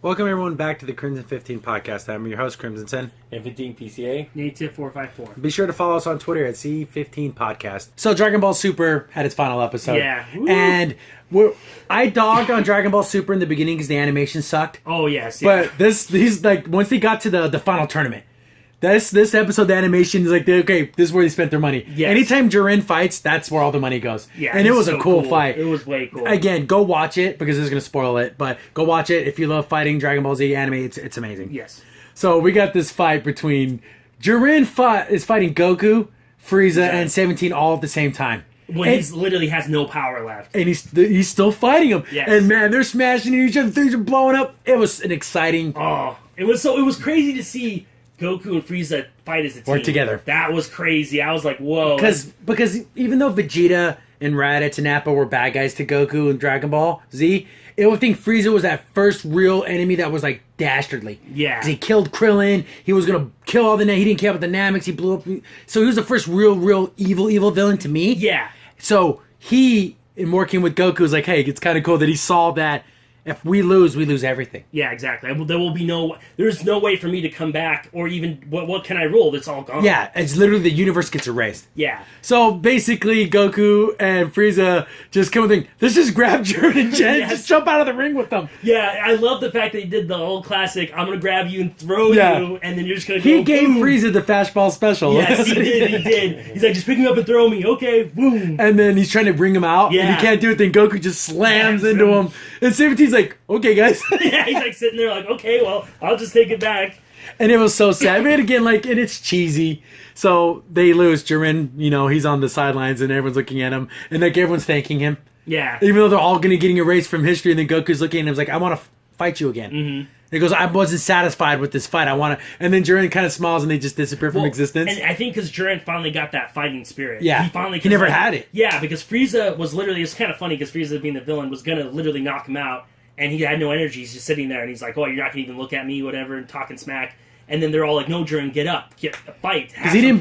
Welcome everyone back to the Crimson 15 podcast. I'm your host, Crimson Sen. And 15 PCA. Native 454. Be sure to follow us on Twitter at C15 Podcast. So Dragon Ball Super had its final episode. Yeah. Woo. And I dogged on Dragon Ball Super in the beginning because the animation sucked. Oh, yes. Yeah. But these like once they got to the final tournament, this episode, the animation is like, okay, this is where they spent their money. Yes. Anytime Jiren fights, that's where all the money goes. Yeah, and it was so a cool fight. It was way cool. Again, go watch it because this is going to spoil it. But go watch it if you love fighting Dragon Ball Z anime. It's amazing. Yes. So we got this fight between Jiren is fighting Goku, Frieza, and 17 all at the same time. When he literally has no power left. And he's still fighting him. Yes. And man, they're smashing each other. Things are blowing up. It was an exciting. Oh, it was crazy to see Goku and Frieza fight as a team. Work together. That was crazy. I was like, whoa. Because even though Vegeta and Raditz and Nappa were bad guys to Goku and Dragon Ball Z, I think Frieza was that first real enemy that was like dastardly. Yeah. 'Cause he killed Krillin. He was gonna kill all he didn't care about the Namex. He blew up. So he was the first real evil villain to me. Yeah. So he, in working with Goku, was like, hey, it's kind of cool that he saw that if we lose everything. Yeah, exactly. There will be there's no way for me to come back, or even, what can I roll? That's all gone. Yeah, it's literally the universe gets erased. Yeah. So basically, Goku and Frieza just come and think, let's just grab Jiren and Jen, Yes. just jump out of the ring with them. Yeah, I love the fact that he did the old classic, I'm going to grab you and throw Yeah. you, and then you're just going to He go, gave boom. Frieza the fastball special. Yes, he did. He's like, just pick me up and throw me. Okay, boom. And then he's trying to bring him out, and Yeah. he can't do it. Then Goku just slams Slams into him. him. And 17's like, okay, guys. Yeah, he's like sitting there like, okay, well, I'll just take it back. And it was so sad. I mean, again, and it's cheesy. So they lose. Jiren, he's on the sidelines, and everyone's looking at him. And like everyone's thanking him. Yeah. Even though they're all getting erased from history. And then Goku's looking at him and he's like, I want to fight you again. Mm-hmm. He goes, I wasn't satisfied with this fight. I want to. And then Jiren kind of smiles and they just disappear from existence. And I think because Jiren finally got that fighting spirit. Yeah. He never had it. Yeah, because Frieza was literally, it's kind of funny because Frieza being the villain was going to literally knock him out. And he had no energy. He's just sitting there and he's like, oh, you're not going to even look at me, whatever, and talking smack. And then they're all like, no, Jiren, get up. Fight. Because he didn't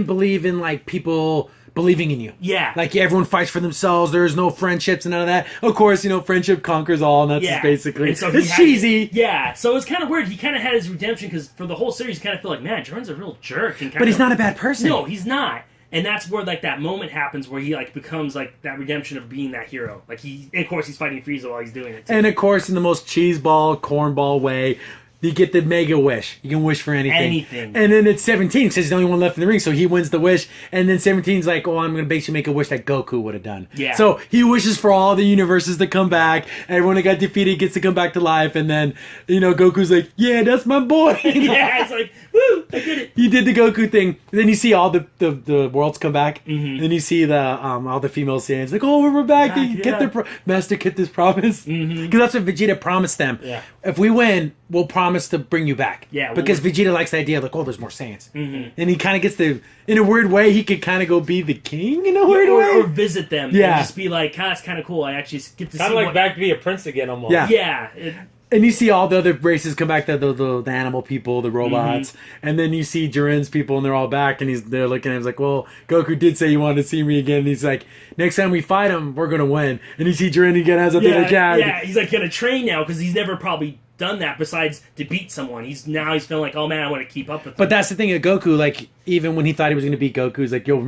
believe in like people believing in you. Yeah. Like everyone fights for themselves. There's no friendships and none of that. Of course, friendship conquers all, and that's Yeah. basically And so it's cheesy. Yeah. So it's kind of weird. He kind of had his redemption because for the whole series, you kind of feel like, man, Jiren's a real jerk. And But he's not a bad person. No, he's not. And that's where like that moment happens where he like becomes like that redemption of being that hero. Like and of course he's fighting Frieza while he's doing it too. And of course, in the most cheeseball, cornball way, you get the mega wish. You can wish for anything. Anything. And then it's 17 because he's the only one left in the ring, so he wins the wish. And then 17's like, oh, I'm going to basically make a wish that Goku would have done. Yeah. So he wishes for all the universes to come back. Everyone that got defeated gets to come back to life. And then, Goku's like, yeah, that's my boy. Yeah, it's like, woo, I did it. He did the Goku thing. Then you see all the worlds come back. Mm-hmm. Then you see the all the female Saiyans like, oh, we're back. Yeah. Master kept his promise. Because that's what Vegeta promised them. Yeah. If we win, we'll promise to bring you back. Yeah, Because Vegeta likes the idea like, oh, there's more Saiyans. And he kind of gets in a weird way, he could kind of go be the king in a weird Or way. visit them. Yeah. And just be like, that's kind of cool. I actually get to Kind see of like back to be a prince again almost. Yeah. Yeah. And you see all the other races come back, the animal people, the robots, and then you see Jiren's people, and they're all back, and they're looking at him, he's like, well, Goku did say he wanted to see me again, and he's like, next time we fight him, we're gonna win. And you see Jiren again has a bit of jab. Yeah, he's like gonna train now because he's never probably done that besides to beat someone. He's feeling like, oh man, I want to keep up with him. But that's the thing of Goku, like, even when he thought he was going to beat Goku, he's like, you'll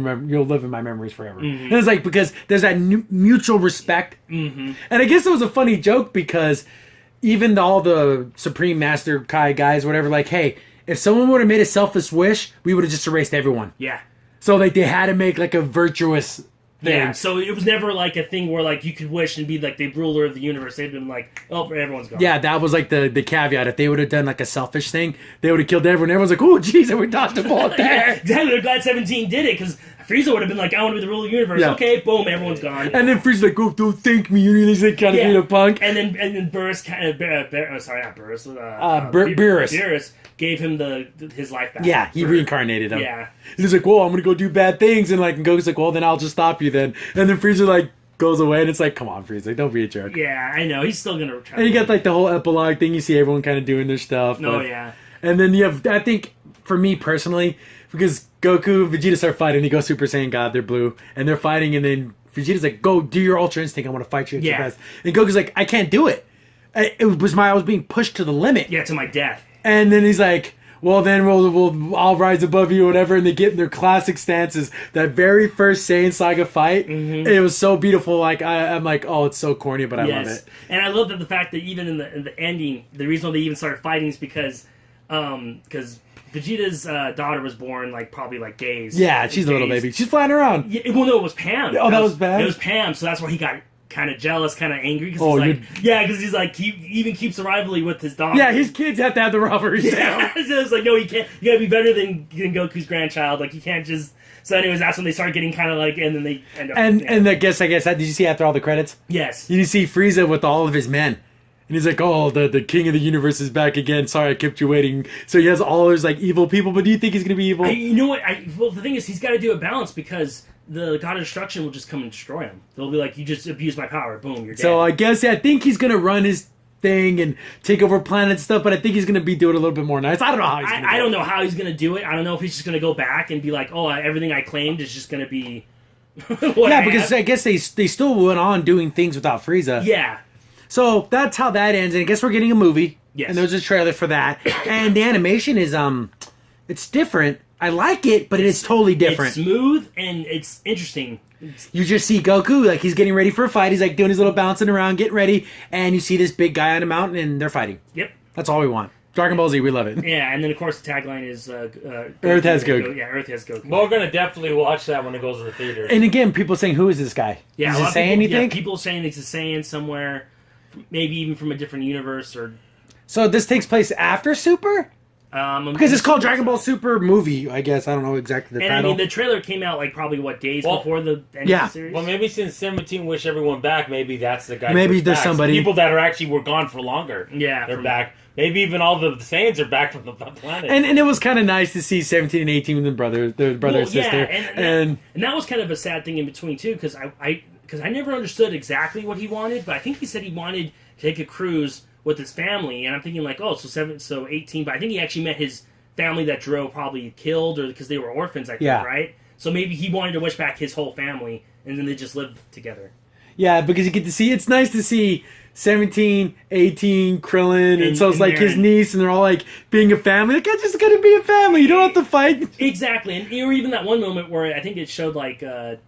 live in my memories forever. And it's like, because there's that mutual respect. And I guess it was a funny joke because even all the Supreme Master Kai guys, whatever, like, hey, if someone would have made a selfish wish, we would have just erased everyone. Yeah. So, like, they had to make, like, a virtuous thing. Yeah, so it was never like a thing where like you could wish and be like the ruler of the universe. They'd been like, oh, everyone's gone. Yeah, that was like the caveat. If they would have done like a selfish thing, they would have killed everyone. Everyone's like, oh, jeez, we dodged the bullet there. Exactly. They're glad 17 did it because Frieza would have been like, I want to be the ruler of the universe. Yeah. Okay, boom, everyone's gone. And then Frieza's like, oh, don't thank me. And he's like, kind of being a punk. And then Beerus kind of, sorry, not Beerus. Beerus gave him his life back. Yeah, he reincarnated him. Yeah. And he's like, well, I'm going to go do bad things. And like, and Goku's like, well, then I'll just stop you then. And then Frieza like goes away and it's like, come on, Frieza, don't be a jerk. Yeah, I know. He's still going to try. And you got like the whole epilogue thing. You see everyone kind of doing their stuff. Oh, yeah. And then you have, I think, for me personally, because Goku and Vegeta start fighting, they go Super Saiyan God, they're blue, and they're fighting, and then Vegeta's like, go do your Ultra Instinct, I want to fight you at your Yeah. best. And Goku's like, I can't do it. I was being pushed to the limit. Yeah, to my death. And then he's like, well, then I'll rise above you, whatever. And they get in their classic stances. That very first Saiyan Saga fight, it was so beautiful. Like I'm like, oh, it's so corny, but I love it. And I love that the fact that even in the ending, the reason why they even started fighting is because Vegeta's daughter was born like probably like days. Yeah, she's a little baby. She's flying around. Yeah, well, no, it was Pam. Oh, that was Pam? It was Pam, so that's why he got kind of jealous, kind of angry. Cause Oh, he's like, yeah, because he's like, he even keeps the rivalry with his daughter. Yeah, his kids have to have the rivalry down. So it's like, no, you can't. You gotta be better than Goku's grandchild. Like, you can't just. So, anyways, that's when they start getting kind of like, and then they end up. And I guess did you see after all the credits? Yes. You see Frieza with all of his men. And he's like, oh, the king of the universe is back again. Sorry, I kept you waiting. So he has all his like evil people, but do you think he's going to be evil? You know what? Well, the thing is, he's got to do a balance because the God of Destruction will just come and destroy him. They'll be like, you just abused my power. Boom, you're dead. So I guess, I think he's going to run his thing and take over planets and stuff, but I think he's going to be doing a little bit more nice. I don't know how he's going to do it. I don't know how he's going to do it. I don't know if he's just going to go back and be like, oh, everything I claimed is just going to be yeah, because I guess they still went on doing things without Frieza. Yeah. So that's how that ends, and I guess we're getting a movie. Yes. And there's a trailer for that. And the animation is it's different. I like it, but it's totally different. It's smooth and it's interesting. You just see Goku, like he's getting ready for a fight. He's like doing his little bouncing around, getting ready, and you see this big guy on a mountain, and they're fighting. Yep. That's all we want. Dragon Ball Z, we love it. Yeah, and then of course the tagline is Earth has Goku. Yeah, Earth has Goku. Well, we're gonna definitely watch that when it goes to the theaters. And again, people saying, "Who is this guy? Yeah, Does it say anything?" Yeah, people saying it's a Saiyan somewhere, maybe even from a different universe or. So this takes place after Super? Because it's called Dragon Ball Super movie, I guess. I don't know exactly the title. title. I mean, the trailer came out like probably days before the end of the series. Well, maybe since 17 wish everyone back, maybe that's the guy. Maybe there's somebody. People that were gone for longer. Yeah, they're back. Maybe even all the Saiyans are back from the planet. And it was kind of nice to see 17 and 18 with their brother and sister. And that was kind of a sad thing in between too, because I never understood exactly what he wanted, but I think he said he wanted to take a cruise with his family, and I'm thinking like, oh, so 18, but I think he actually met his family that Dro probably killed, or because they were orphans, I think, right? So maybe he wanted to wish back his whole family, and then they just lived together. Yeah, because you get to see, it's nice to see 17, 18, Krillin, and so it's like his niece, and they're all like being a family. Like, it's just gonna be a family. You don't have to fight. Exactly, and or even that one moment where I think it showed like Goten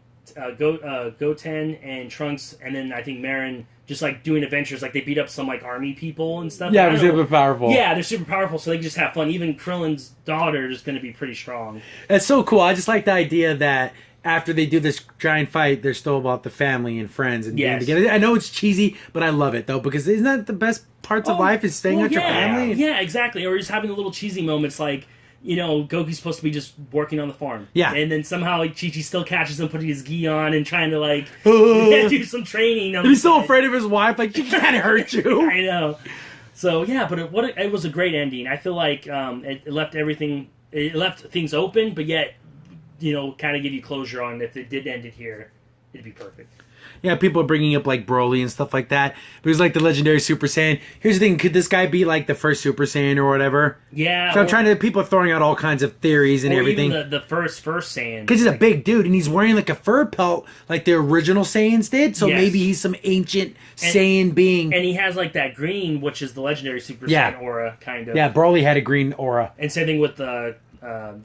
and Trunks, and then I think Marin just like doing adventures, like they beat up some like army people and stuff. Yeah, they're super powerful. Yeah, they're super powerful, so they can just have fun. Even Krillin's daughter is going to be pretty strong. That's so cool. I just like the idea that after they do this giant fight, they're still about the family and friends and being together. I know it's cheesy, but I love it though, because isn't that the best parts of life is staying with your family? Yeah, exactly. Or just having the little cheesy moments like, you know, Goku's supposed to be just working on the farm. Yeah. And then somehow Chi-Chi still catches him putting his gi on and trying to, like, do some training. He's so afraid of his wife, like, she can't hurt you. I know. So, yeah, but it was a great ending. I feel like it left things open, but yet, you know, kind of give you closure on if it did end it here, it'd be perfect. Yeah, people are bringing up like Broly and stuff like that. But he's like the legendary Super Saiyan. Here's the thing: could this guy be like the first Super Saiyan or whatever? Yeah. So I'm trying to. People are throwing out all kinds of theories and everything. Even the first Saiyan. Because he's a big dude and he's wearing like a fur pelt, like the original Saiyans did. So maybe he's some ancient Saiyan being. And he has like that green, which is the legendary Super Saiyan aura, kind of. Yeah, Broly had a green aura. And same thing with the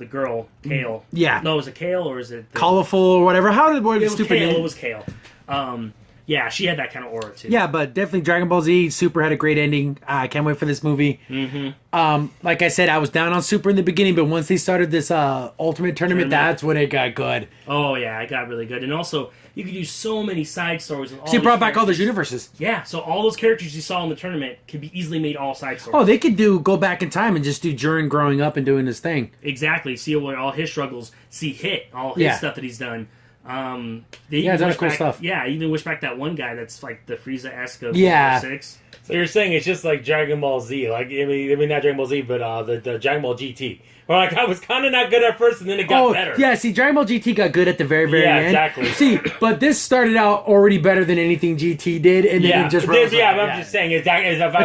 girl Kale. Yeah. No, is it Kale or is it colorful or whatever? How did the stupid Kale? name? It was Kale. Yeah, she had that kind of aura too. Yeah, but definitely Dragon Ball Z Super had a great ending. I can't wait for this movie. Mm-hmm. Like I said, I was down on Super in the beginning, but once they started this Ultimate Tournament, that's when it got good. Oh yeah, it got really good, and also you could do so many side stories. With all they brought back all those universes. Yeah, so all those characters you saw in the tournament could be easily made all side stories. Oh, they could go back in time and just do Jiren growing up and doing his thing. Exactly. See all his struggles. See Hit, all his stuff that he's done. That's cool stuff. Yeah, even wish back that one guy that's like the Frieza-esque of 6. So you're saying it's just like Dragon Ball Z, like I mean not Dragon Ball Z, but the Dragon Ball GT. Or like I was kind of not good at first, and then it got better. Yeah, see, Dragon Ball GT got good at the very end. Yeah, exactly. See, but this started out already better than anything GT did, and then it just rose. I'm just saying it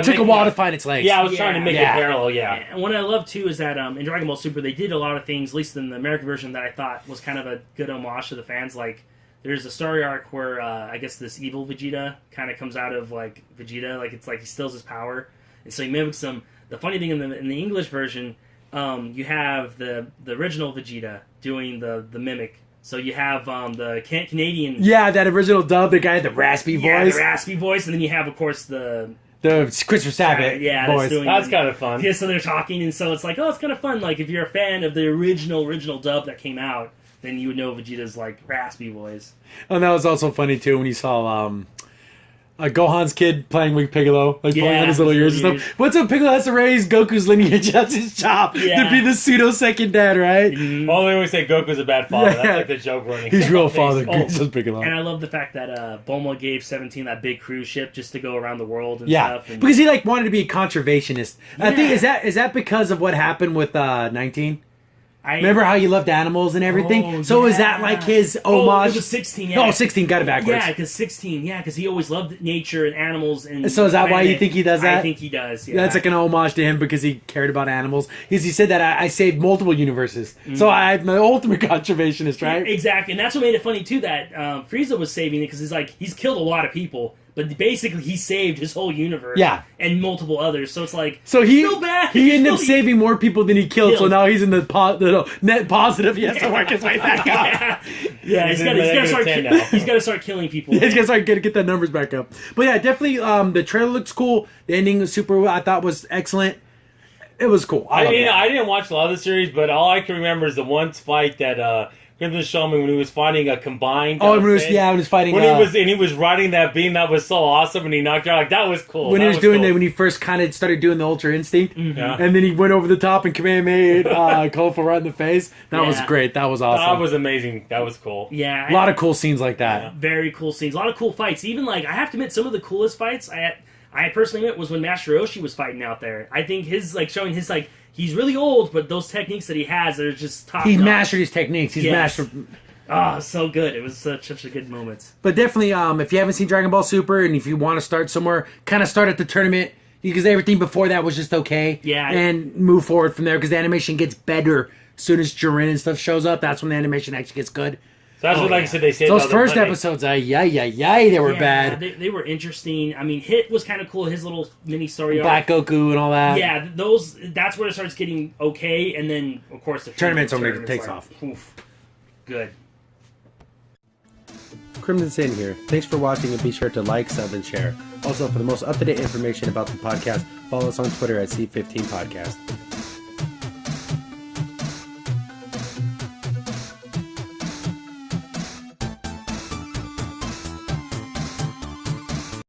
took a while to find its legs. Yeah, I was trying to make it parallel. Yeah, and what I love too is that in Dragon Ball Super they did a lot of things, at least in the American version, that I thought was kind of a good homage to the fans, like there's a story arc where I guess this evil Vegeta kind of comes out of like Vegeta, like it's like he steals his power, and so he mimics him. The funny thing in the English version, you have the original Vegeta doing the mimic. So you have the Canadian, Yeah, that original dub, the guy with the raspy the voice. raspy voice, and then you have of course the Christopher Sabat yeah, voice. That's kind of fun. Yeah, so they're talking, and so it's like, oh, it's kind of fun. Like, if you're a fan of the original dub that came out, then you would know Vegeta's, like, raspy voice. And that was also funny, too, when you saw Gohan's kid playing with Piccolo, like pulling on his little ears and stuff. What's up, Piccolo has to raise Goku's lineage, that's his job, to be the pseudo-second dad, right? Mm-hmm. Well, they always say Goku's a bad father. Yeah. That's like the joke running. He's real father, Oh, says Piccolo. And I love the fact that Bulma gave 17 that big cruise ship just to go around the world and Yeah, stuff. And because he like wanted to be a conservationist. I think Yeah. is that because of what happened with 19? I Remember how he loved animals and everything? Oh, so is yeah. that like his Oh, homage? it was 16, yeah. No, 16 got it backwards. Yeah, because 16, because he always loved nature and animals. And So is that why you planet. think he does that? I think he does, yeah. That's like an homage to him because he cared about animals. He said that I saved multiple universes, so I'm the ultimate conservationist, right? Exactly, and that's what made it funny too that Frieza was saving it because he's killed a lot of people, but basically he saved his whole universe, Yeah. and multiple others. So it's like So he so bad. he ended up Really- saving more people than he killed. So Killed. now he's in the net positive. He has to work his way back up. yeah, He's he's in got to the start. negative 10 now. He's got to start killing people. He's gonna start get the numbers back up. But yeah, definitely. The trailer looks cool. The ending was super. I thought was excellent. It was cool. I loved it. didn't watch a lot of the series, but all I can remember is the one fight that Crimson showed me when he was fighting a combined. Oh, when he was thing. when he was fighting. When he was riding that beam, that was so awesome, and he knocked her out. Like that was cool. when he That was doing cool. it, when he first kind of started doing the Ultra Instinct, Yeah. and then he went over the top and Kamehameha Kofa right in the face. That was Yeah. great. That was awesome. That was amazing. That was cool. Yeah, a lot of cool scenes like that. very cool scenes, a lot of cool fights. Even like I have to admit, some of the coolest fights I personally admit was when Master Roshi was fighting out there. I think his like showing his like he's really old, but those techniques that he has are just top. He's notch. mastered his techniques. He's Yes. mastered. Oh, so good. It was such a good moment. But definitely, if you haven't seen Dragon Ball Super and if you want to start somewhere, kind of start at the tournament because everything before that was just okay. Yeah. And move forward from there because the animation gets better as soon as Jiren and stuff shows up. That's when the animation actually gets good. So that's what, like I said, they saved Those all the first money. episodes, they were bad. They were interesting. I mean, Hit was kind of cool. His little mini story arc. Black Goku and all that. Yeah, that's where it starts getting okay, and then of course the Tournament's when it takes off. Oof. Good. Crimson Sin here. Thanks for watching and be sure to like, sub, and share. Also, for the most up-to-date information about the podcast, follow us on Twitter at C15 Podcast.